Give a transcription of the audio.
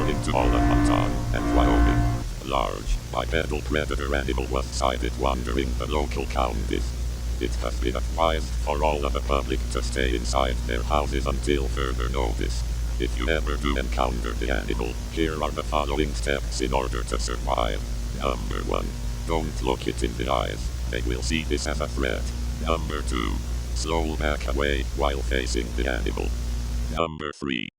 according to all of Montana and Wyoming. A large, bipedal predator animal was sighted wandering the local counties. It has been advised for all of the public to stay inside their houses until further notice. If you ever do encounter the animal, here are the following steps in order to survive. Number 1. Don't look it in the eyes. They will see this as a threat. Number 2. Slow back away while facing the animal. Number 3.